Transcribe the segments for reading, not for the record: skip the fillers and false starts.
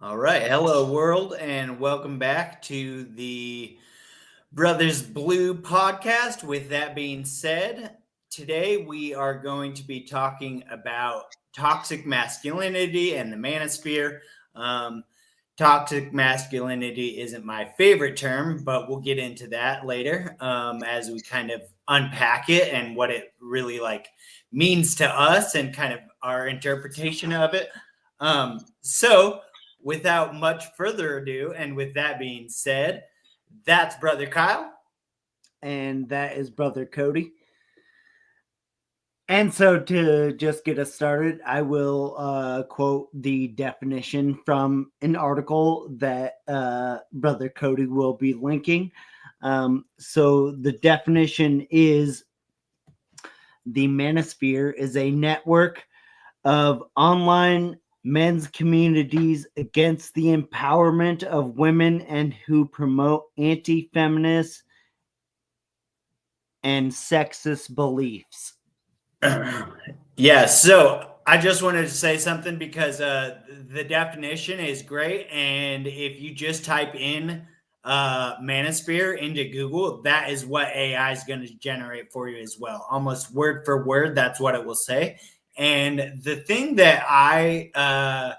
All right. Hello, world, and welcome back to the Brothers Blue podcast. With that being said, today we are going to be talking about toxic masculinity and the manosphere. Um, Toxic masculinity isn't my favorite term, but we'll get into that later as we kind of unpack it and what it really means to us and kind of our interpretation of it. So, without much further ado, and with that being said, that's Brother Kyle. And that is Brother Cody. And so to just get us started, I will quote the definition from an article that Brother Cody will be linking. So the definition is the Manosphere is a network of online men's communities against the empowerment of women and who promote anti-feminist and sexist beliefs. Yeah, so I just wanted to say something because the definition is great. And if you just type in Manosphere into Google, that is what AI is going to generate for you as well. Almost word for word, that's what it will say. And the thing that I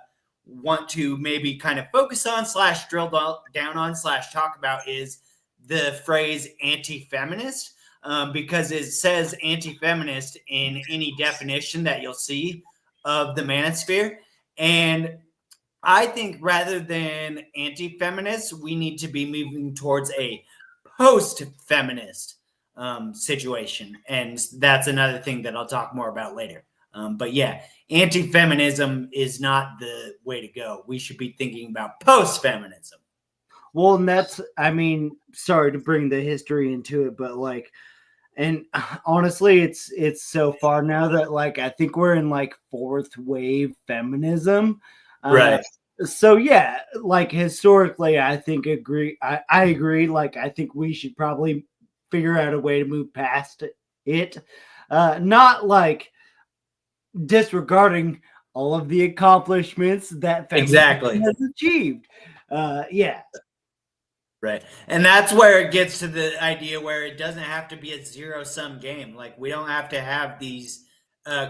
want to maybe kind of focus on / drill down on / talk about is the phrase anti-feminist. Because it says anti-feminist in any definition that you'll see of the manosphere. And I think rather than anti-feminist, we need to be moving towards a post-feminist situation. And that's another thing that I'll talk more about later. But yeah, anti-feminism is not the way to go. We should be thinking about post-feminism. Well, and that's, sorry to bring the history into it, but and honestly, it's so far now that I think we're in fourth wave feminism. Right. So yeah, historically, I think I agree. I think we should probably figure out a way to move past it. Not disregarding all of the accomplishments that feminism has achieved. Yeah. Right. And that's where it gets to the idea where it doesn't have to be a zero-sum game. We don't have to have these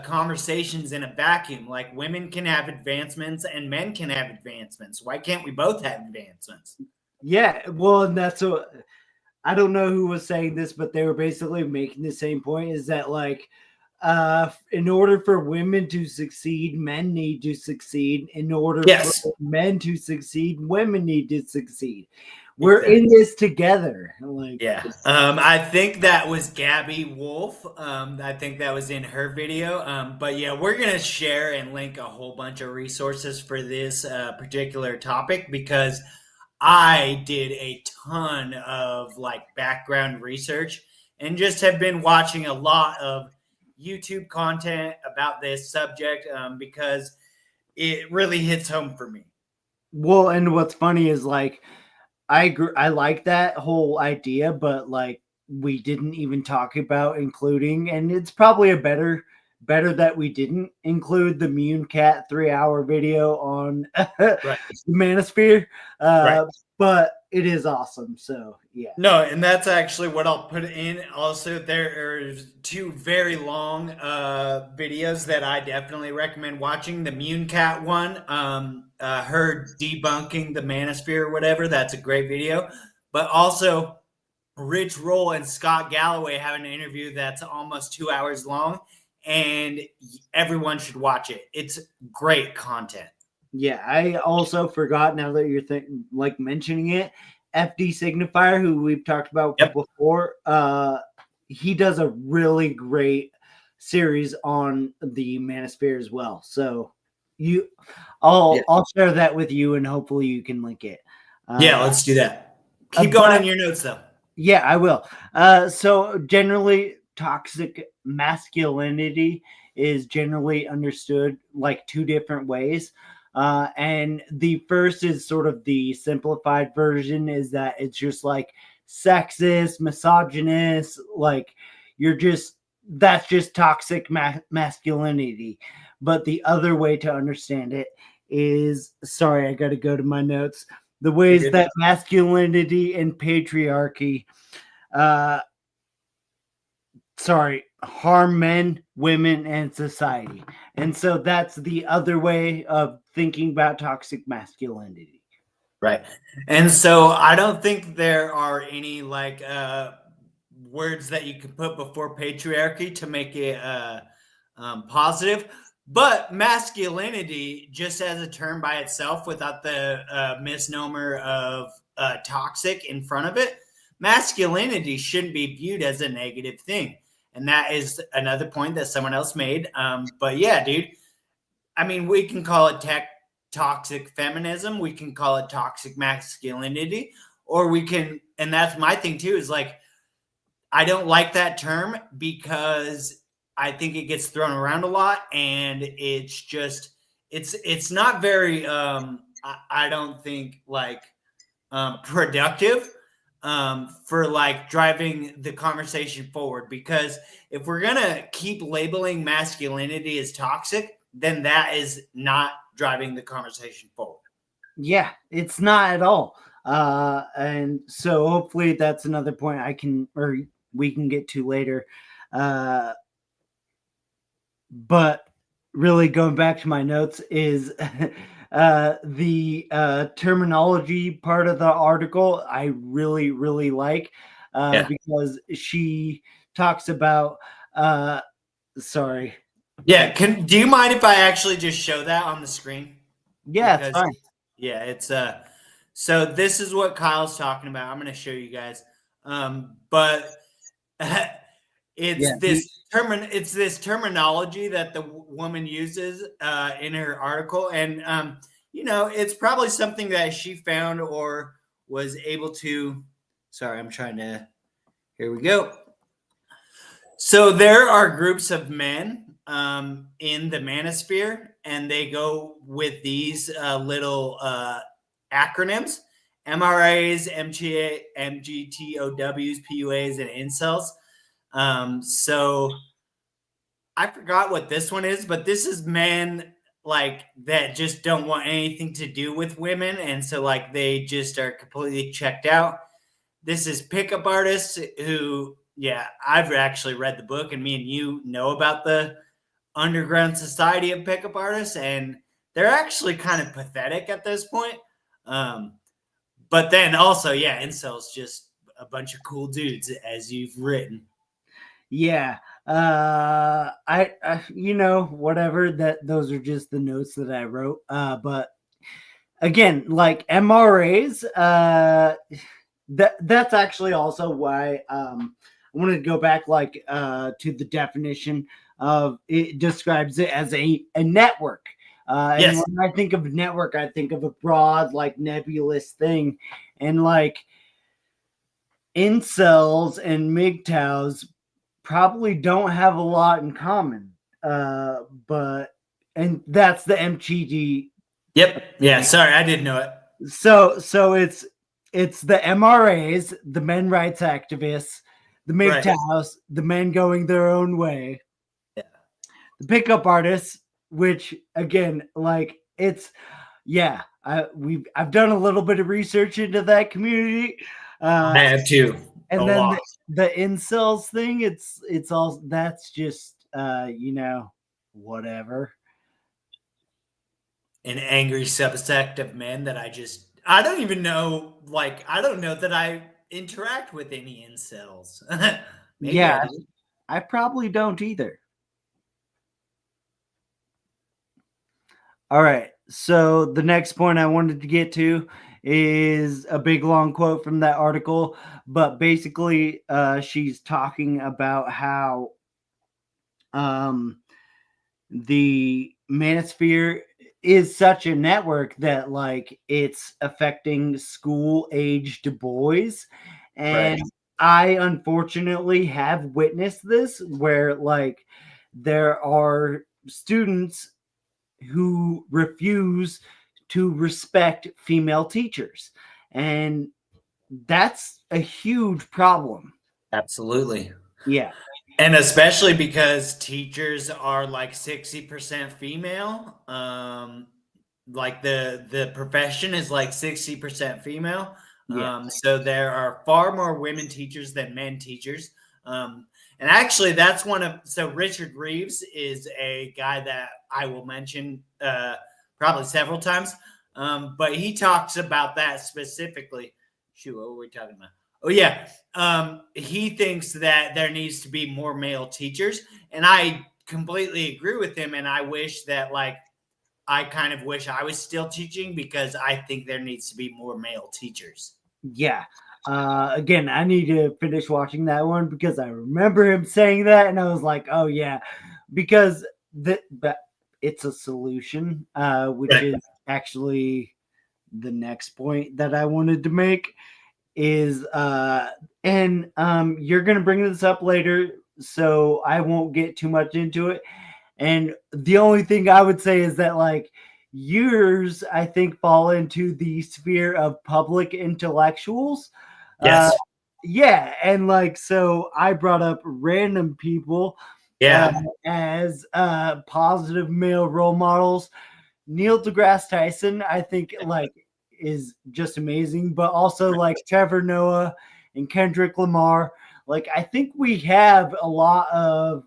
conversations in a vacuum. Women can have advancements and men can have advancements. Why can't we both have advancements? Yeah. Well, and that's what I don't know who was saying this, but they were basically making the same point is that in order for women to succeed, men need to succeed. In order for men to succeed, women need to succeed. We're in this together. I think that was Gabby Wolf. I think that was in her video. But yeah, we're going to share and link a whole bunch of resources for this particular topic because I did a ton of background research and just have been watching a lot of YouTube content about this subject because it really hits home for me. Well, and what's funny is I agree, I like that whole idea, but we didn't even talk about including, and it's probably better that we didn't include the Mooncat 3-hour video on the Manosphere. But it is awesome. So yeah. No, and that's actually what I'll put in. Also, there are 2 very long videos that I definitely recommend watching. The Mooncat one, her debunking the Manosphere or whatever. That's a great video. But also, Rich Roll and Scott Galloway have an interview that's almost 2 hours long, and everyone should watch it. It's great content. Yeah, I also forgot now that you're mentioning it. FD Signifier, who we've talked about before, he does a really great series on the Manosphere as well. So I'll share that with you, and hopefully you can link it. Yeah, let's do that. Keep going on your notes though. Yeah, I will. So generally, toxic masculinity is generally understood 2 different ways. And the first is sort of the simplified version is that it's just sexist, misogynist, that's just toxic masculinity. But the other way to understand it is, sorry, I got to go to my notes. The ways that masculinity and patriarchy, harm men, women, and society. And so that's the other way of thinking about toxic masculinity. Right. And so I don't think there are any like words that you can put before patriarchy to make it positive. But masculinity, just as a term by itself, without the misnomer of toxic in front of it, masculinity shouldn't be viewed as a negative thing. And that is another point that someone else made. But yeah, dude, I mean, we can call it toxic feminism, we can call it toxic masculinity, or we can, and that's my thing too, is like, I don't like that term because I think it gets thrown around a lot, and it's just it's not very I don't think like productive for like driving the conversation forward, because if we're gonna keep labeling masculinity as toxic, then that is not driving the conversation forward. Yeah, it's not at all. And so hopefully that's another point I can, or we can get to later. But really going back to my notes is the terminology part of the article I really, really like because she talks about, sorry. Yeah. Do you mind if I actually just show that on the screen? Yeah, it's fine. Yeah, it's so this is what Kyle's talking about. I'm going to show you guys. But it's this terminology that the woman uses in her article, and you know, it's probably something that she found or was able to. Sorry, I'm trying to. Here we go. So there are groups of men in the Manosphere, and they go with these little acronyms: MRAs, MGA, MGTOWs, PUAs, and incels. So I forgot what this one is, but this is men like that just don't want anything to do with women, and so like they just are completely checked out. This is pickup artists who, yeah, I've actually read the book, and me and you know about the underground society of pickup artists, and they're actually kind of pathetic at this point. But then also, yeah, incels just a bunch of cool dudes, as you've written. Yeah. I you know, whatever, that those are just the notes that I wrote. But again, like MRAs, that's actually also why I wanted to go back like to the definition of it. Describes it as a network. And Yes. when I think of network, I think of a broad, like nebulous thing. And like incels and MGTOWs probably don't have a lot in common. But and that's the MGD. Yep. Yeah. Sorry, I didn't know it. So it's the MRAs, the men rights activists, the MGTOWs, the men going their own way. Yeah. The pickup artists, which again, like it's I've done a little bit of research into that community. I have too. And then the incels thing, it's all that's just you know, whatever. An angry subsect of men that I don't even know, like, I don't know that I interact with any incels. Maybe Yeah, I probably don't either. All right. So the next point I wanted to get to is a big long quote from that article, but basically she's talking about how the Manosphere is such a network that like it's affecting school aged boys. And I unfortunately have witnessed this where like there are students who refuse to respect female teachers. And that's a huge problem. Absolutely. Yeah. And especially because teachers are like 60% female. like the profession is like 60% female. Yeah. So there are far more women teachers than men teachers. And actually, that's so Richard Reeves is a guy that I will mention probably several times. But he talks about that specifically. Shoot, what were we talking about? Oh, yeah. He thinks that there needs to be more male teachers. And I completely agree with him. And I wish that, like, I kind of wish I was still teaching because I think there needs to be more male teachers. Yeah. Again, I need to finish watching that one because I remember him saying that, and I was like, "Oh yeah," because but it's a solution, which Right. is actually the next point that I wanted to make is, and you're gonna bring this up later, so I won't get too much into it. And the only thing I would say is that, like, yours, I think, fall into the sphere of public intellectuals. Uh, Yes. yeah, and like, so I brought up random people uh, Yeah. as positive male role models. Neil deGrasse Tyson, I think, like, is just amazing, but also like Trevor Noah and Kendrick Lamar. Like, I think we have a lot of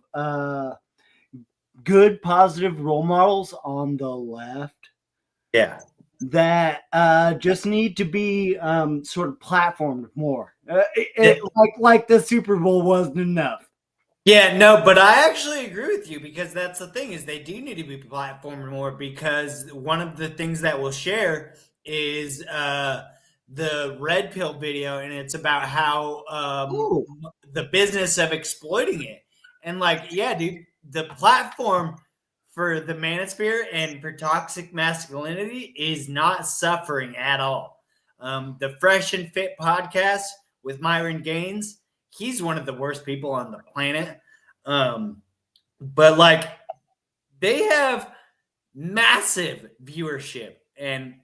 good positive role models on the left Yeah. that just need to be sort of platformed more. Yeah. Like the Super Bowl wasn't enough. Yeah, no, but I actually agree with you because that's the thing is they do need to be platformed more because one of the things that we'll share is the red pill video and it's about how Ooh, the business of exploiting it. And like, yeah, dude, the platform for the manosphere and for toxic masculinity is not suffering at all. The Fresh and Fit podcast with Myron Gaines, he's one of the worst people on the planet. But like they have massive viewership and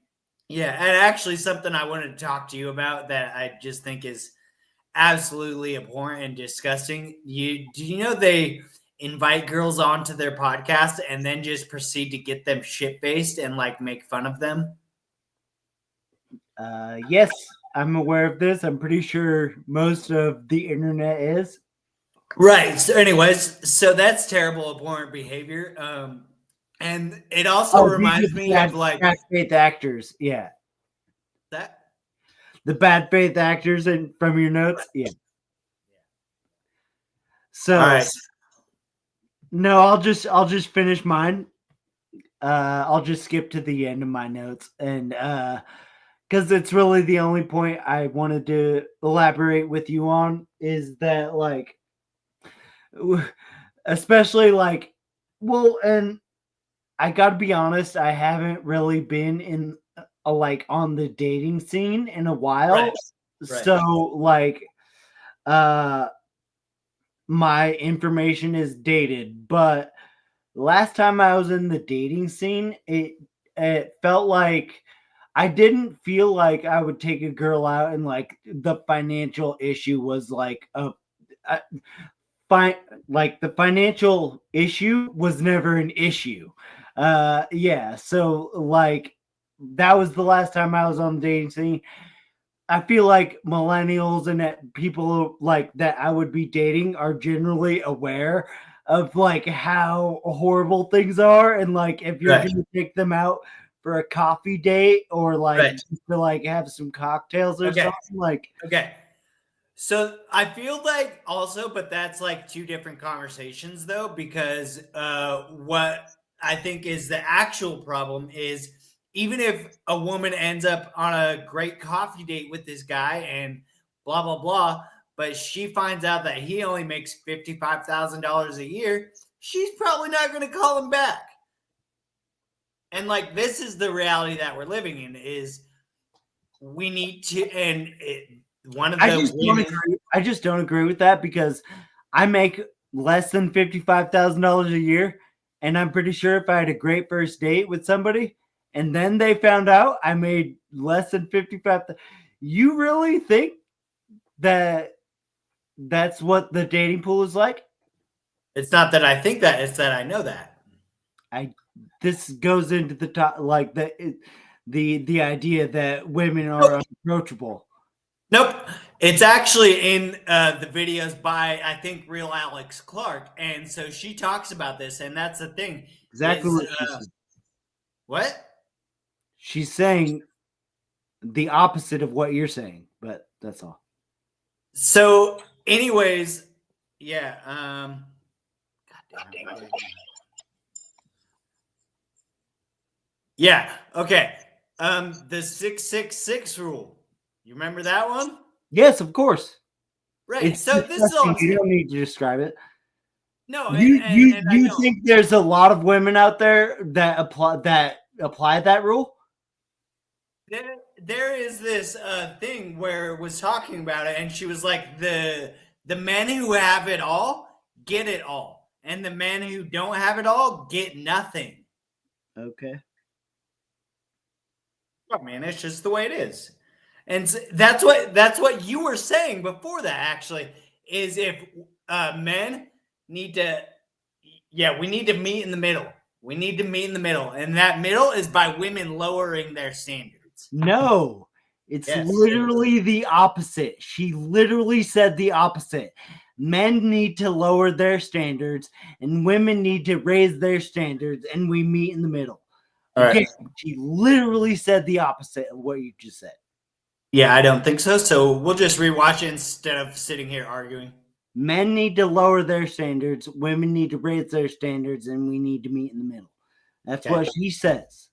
yeah, and actually something I wanted to talk to you about that I just think is absolutely abhorrent and disgusting. Do you know they invite girls onto their podcast and then just proceed to get them shit faced and like make fun of them? yes, I'm aware of this. I'm pretty sure most of the internet is. Right. So, anyways, so that's terrible, abhorrent behavior. And it also Oh, these are reminds the me of like bad faith actors. Yeah, that. the bad faith actors and from your notes. Yeah. All So right. no, I'll just finish mine. I'll just skip to the end of my notes and because it's really the only point I wanted to elaborate with you on is that, like, especially like, well, and I gotta be honest, I haven't really been in like on the dating scene in a while, Right. Right. so like uh my information is dated, but last time I was in the dating scene, it felt like I didn't feel like I would take a girl out and like the financial issue was like a fine, like the financial issue was never an issue. Yeah, so like that was the last time I was on the dating scene. I feel like millennials and that people like that I would be dating are generally aware of like how horrible things are, and like if you're Right. gonna take them out for a coffee date or like Right. just to like have some cocktails or Okay. something, like Okay. So I feel like also, but that's like two different conversations though, because what I think is the actual problem is even if a woman ends up on a great coffee date with this guy and blah blah blah, but she finds out that he only makes $55,000 a year, she's probably not going to call him back. And like this is the reality that we're living in is we need to one of I the just don't women. agree. I just don't agree with that because I make less than $55,000 a year, and I'm pretty sure if I had a great first date with somebody, and then they found out I made less than 55, you really think that that's what the dating pool is like? It's not that I think that, it's that I know that. I this goes into the top, like the idea that women are unapproachable. Nope. It's actually in the videos by, I think, real Alex Clark. And so she talks about this. And that's the thing Exactly is, what she said. what? She's saying the opposite of what you're saying, but that's all. So anyways, yeah. God damn it. Yeah. Okay. The 666 rule. You remember that one? Yes, of course. Right. It's So this is all I'm disgusting. You saying. don't need to describe it. No, You and I you don't. think there's a lot of women out there that apply that rule? There is this thing where it was talking about it, and she was like, the men who have it all get it all, and the men who don't have it all get nothing. Okay. Oh, man, it's just the way it is. And that's what you were saying before that, actually, is if men need to, yeah, we need to meet in the middle. We need to meet in the middle. And that middle is by women lowering their standards. No, it's Yes, literally the opposite. She literally said the opposite. Men need to lower their standards and women need to raise their standards, and we meet in the middle. All Okay. right. She literally said the opposite of what you just said. Yeah, I don't think so. So we'll just rewatch it instead of sitting here arguing. Men need to lower their standards, women need to raise their standards, and we need to meet in the middle. That's Okay. what she says.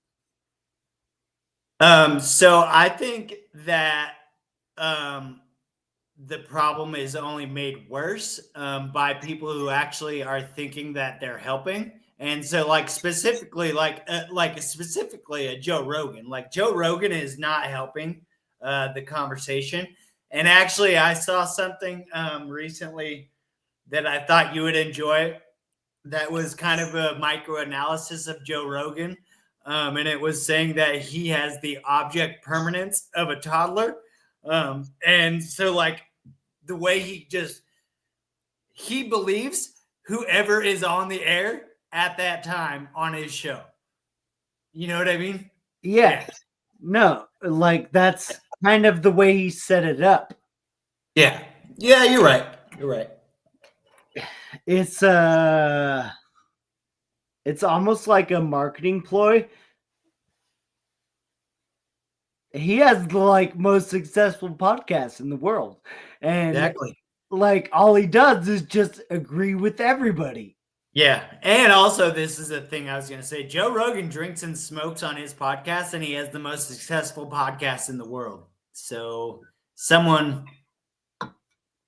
So I think that the problem is only made worse by people who actually are thinking that they're helping. And so, like specifically a Joe Rogan. Like Joe Rogan is not helping the conversation. And actually, I saw something recently that I thought you would enjoy. That was kind of a micro analysis of Joe Rogan. And it was saying that he has the object permanence of a toddler. And so, like, the way he believes whoever is on the air at that time on his show. You know what I mean? Yeah. No, like that's kind of the way he set it up. Yeah. Yeah, you're right. You're right. It's almost like a marketing ploy. He has the like most successful podcast in the world. And Exactly. like all he does is just agree with everybody. Yeah. And also, this is a thing I was going to say. Joe Rogan drinks and smokes on his podcast, and he has the most successful podcast in the world. So someone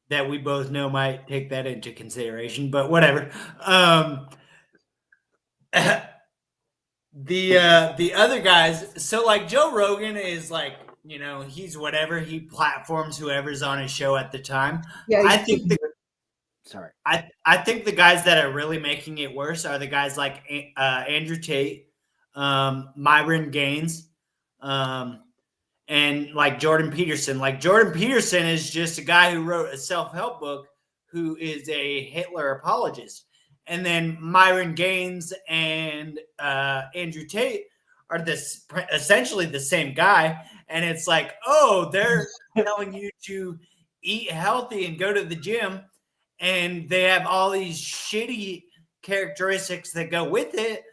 that we both know might take that into consideration, but whatever. The other guys, so like Joe Rogan is like, you know, he's whatever, he platforms whoever's on his show at the time. Yeah, I think sorry. I think the guys that are really making it worse are the guys like Andrew Tate, Myron Gaines, and like Jordan Peterson. Like Jordan Peterson is just a guy who wrote a self-help book who is a Hitler apologist. And then Myron Gaines and Andrew Tate are essentially the same guy. And it's like, oh, they're telling you to eat healthy and go to the gym. And they have all these shitty characteristics that go with it.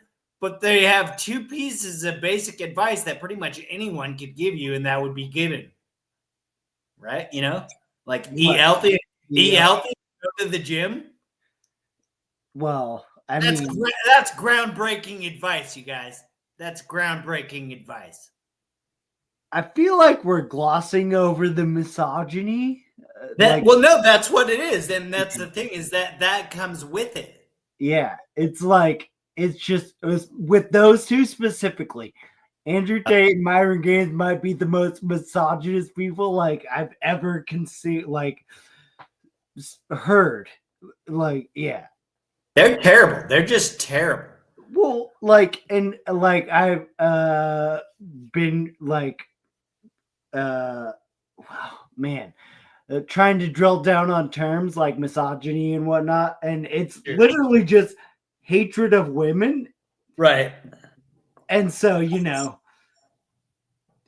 But they have two pieces of basic advice that pretty much anyone could give you, and that would be given. Right? You know? Like eat healthy, go to the gym. Well, I mean, that's groundbreaking advice, you guys. That's groundbreaking advice. I feel like we're glossing over the misogyny. Well, no, that's what it is, and that's the thing is that comes with it. Yeah, it's like it was with those two specifically. Andrew Tate and Myron Gaines might be the most misogynist people like I've ever heard. Like, yeah. They're terrible. They're just terrible. Well, like, and like I've been like, wow, man, trying to drill down on terms like misogyny and whatnot, and it's literally just hatred of women. Right. And so,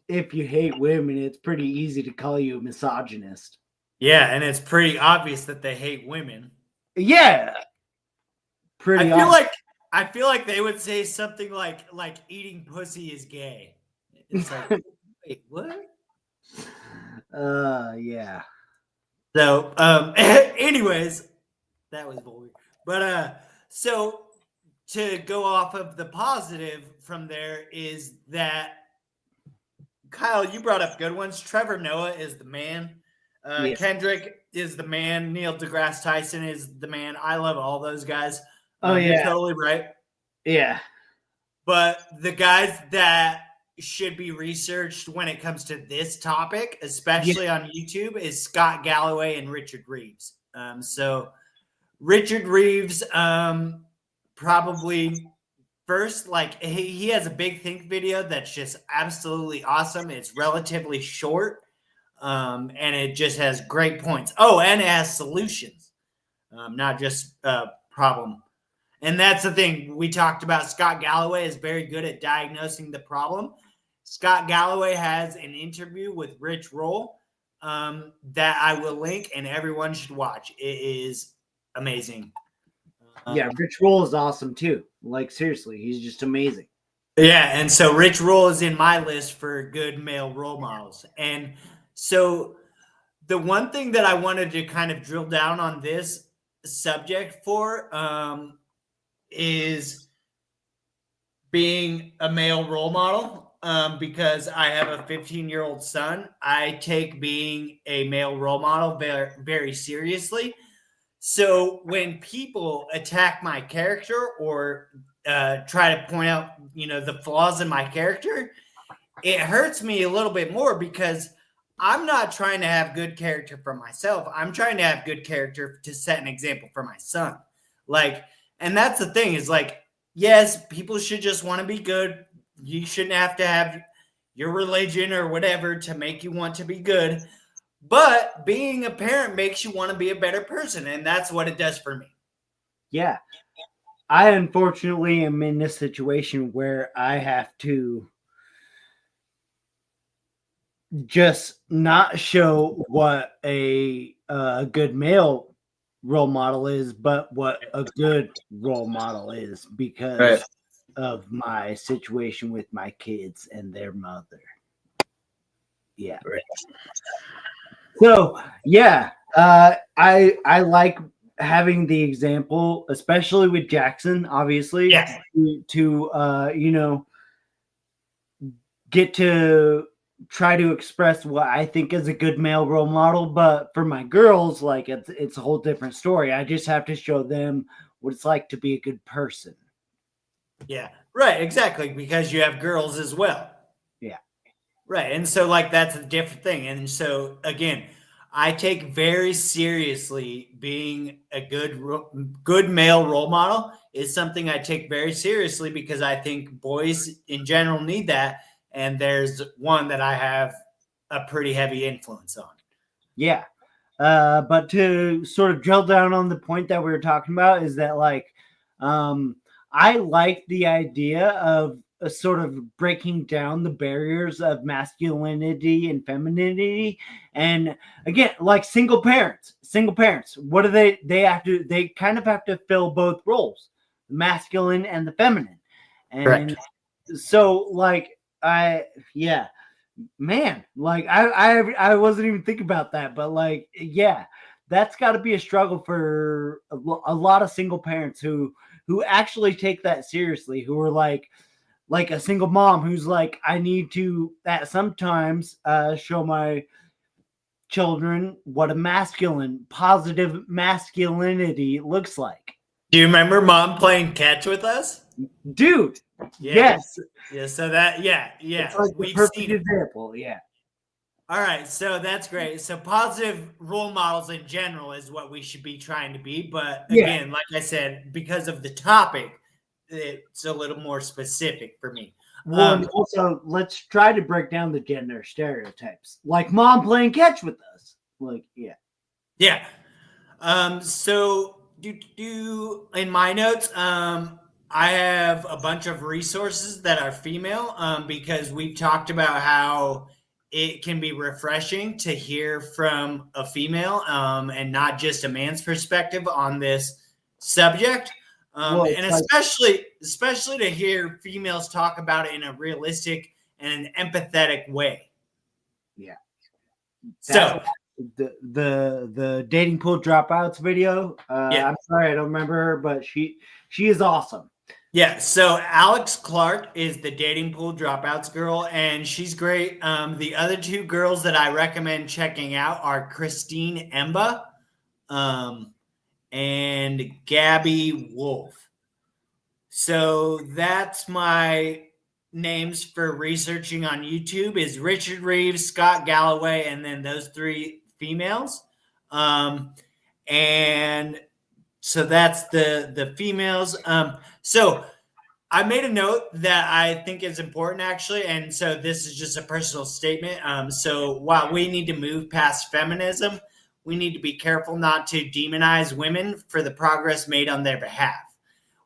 if you hate women, it's pretty easy to call you a misogynist. Yeah, and it's pretty obvious that they hate women. Yeah. Pretty obvious. I feel like they would say something like eating pussy is gay. It's like, wait, what? Yeah. So, anyways, that was vulgar. But so to go off of the positive from there is that Kyle, you brought up good ones. Trevor Noah is the man. Yes. Kendrick is the man. Neil deGrasse Tyson is the man. I love all those guys. Oh, You're yeah. totally right. Yeah. But the guys that should be researched when it comes to this topic, especially on YouTube, is Scott Galloway and Richard Reeves. So Richard Reeves, probably first, like he has a big think video that's just absolutely awesome. It's relatively short, and it just has great points. Oh, and it has solutions, not just problem. And that's the thing we talked about. Scott Galloway is very good at diagnosing the problem. Scott Galloway has an interview with Rich Roll that I will link, and everyone should watch. It is amazing. Yeah, Rich Roll is awesome too. Like, seriously, he's just amazing. Yeah, and so Rich Roll is in my list for good male role models. And so the one thing that I wanted to kind of drill down on this subject for is being a male role model, because I have a 15-year-old son. I take being a male role model very, very seriously. So when people attack my character or try to point out, the flaws in my character, it hurts me a little bit more because I'm not trying to have good character for myself. I'm trying to have good character to set an example for my son. And that's the thing is yes, people should just want to be good. You shouldn't have to have your religion or whatever to make you want to be good. But being a parent makes you want to be a better person. And that's what it does for me. Yeah. I unfortunately am in this situation where I have to just not show what a good male role model is, but what a good role model is because of my situation with my kids and their mother. Yeah. Right. So yeah, I like having the example, especially with Jackson, obviously, to get to try to express what I think is a good male role model. But for my girls, it's a whole different story. I just have to show them what it's like to be a good person. Yeah, right, exactly, because you have girls as well. Yeah. Right, and so that's a different thing. And so again, I take very seriously being a good male role model is something I take very seriously because I think boys in general need that. And there's one that I have a pretty heavy influence on. Yeah. But to sort of drill down on the point that we were talking about is that I like the idea of sort of breaking down the barriers of masculinity and femininity. And again, single parents, what do they kind of have to fill both roles, the masculine and the feminine. And correct. So man, I wasn't even thinking about that, but that's got to be a struggle for a lot of single parents who actually take that seriously, who are like a single mom who's I need to sometimes show my children what a positive masculinity looks like. Do you remember mom playing catch with us? Dude, yes. Yeah, so that, yeah. It's the perfect example, yeah. All right, so that's great. So positive role models in general is what we should be trying to be. But again, like I said, because of the topic, it's a little more specific for me. Well, and also let's try to break down the gender stereotypes, like mom playing catch with us. Yeah. So do in my notes, I have a bunch of resources that are female because we've talked about how it can be refreshing to hear from a female and not just a man's perspective on this subject. Well, And especially to hear females talk about it in a realistic and an empathetic way. yeah, that So, the dating pool dropouts video. yeah. I'm sorry, I don't remember her, but she is awesome. Yeah, so Alex Clark is the dating pool dropouts girl, and she's great. The other two girls that I recommend checking out are Christine Emba um, and Gabby Wolf. So that's my names for researching on YouTube is Richard Reeves, Scott Galloway, and then those three females. And so that's the females. So I made a note that I think is important, actually, and so this is just a personal statement. So while we need to move past feminism, we need to be careful not to demonize women for the progress made on their behalf.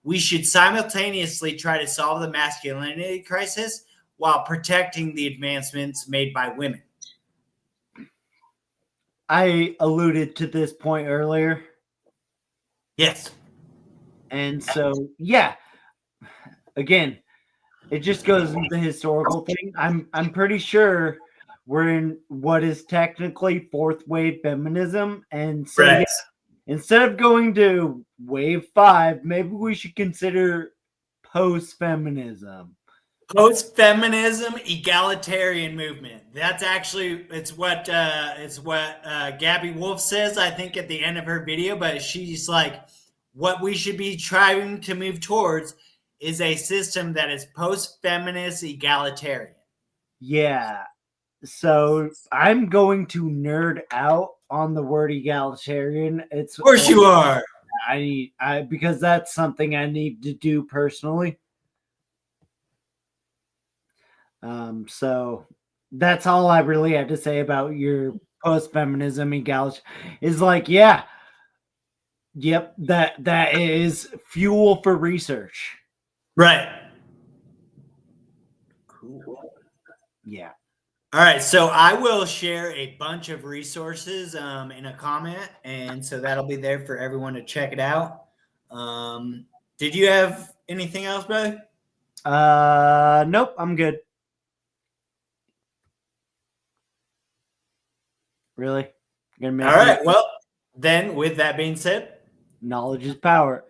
We should simultaneously try to solve the masculinity crisis while protecting the advancements made by women. I alluded to this point earlier, Yes. and so yeah, again, it just goes into the historical thing. I'm pretty sure we're in what is technically fourth wave feminism, and so Right. yeah, instead of going to wave 5, maybe we should consider post feminism. Post-feminism egalitarian movement. That's actually it's what Gabby Wolf says, I think, at the end of her video. But she's like, what we should be trying to move towards is a system that is post-feminist egalitarian. Yeah. So I'm going to nerd out on the word egalitarian. It's Of course, you are. I because that's something I need to do personally. So that's all I really had to say about your post-feminism egality. Is like, yeah, yep, that is fuel for research. Right. Cool. Yeah. All right, so I will share a bunch of resources in a comment, and so that'll be there for everyone to check it out. Did you have anything else, brother? Nope, I'm good. Really? You're gonna make All me right, well, then with that being said, knowledge is power.